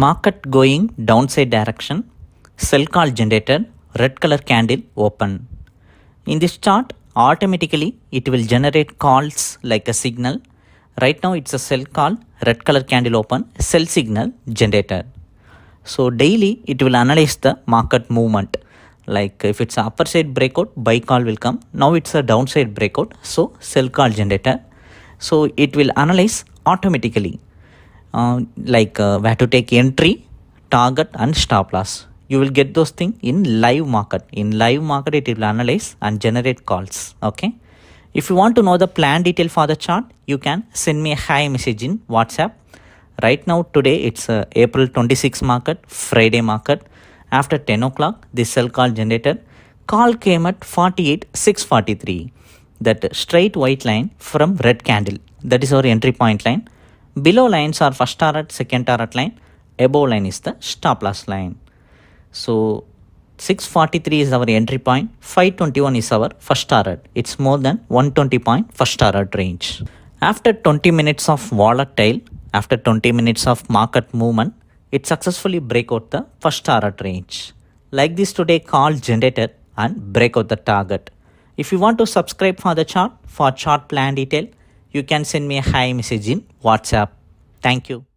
Market going downside direction, sell call generated, red color candle open. In this chart, automatically it will generate calls like a signal. Right now it's a sell call, red color candle open, sell signal generated. So daily it will analyze the market movement. Like if it's upper side breakout, buy call will come. Now it's a downside breakout, so sell call generated. So it will analyze automatically where to take entry, target and stop loss. You will get those things in live market. In live market it will analyze and generate calls. Okay, if you want to know the plan detail for the chart, you can send me a hi message in WhatsApp. Right now today it's April 26 market, Friday market. After 10 o'clock this sell call generated. Call came at 48,643. That straight white line from red candle, that is our entry point line. Below lines are first target, second target line. Above line is the stop loss line. So 643 is our entry point, 521 is our first target. It's more than 120 point first target range. After 20 minutes of volatile, after 20 minutes of market movement, it successfully break out the first target range. Like this today call generated and break out the target. If you want to subscribe for the chart, for chart plan detail, you can send me a hi message in WhatsApp. Thank you.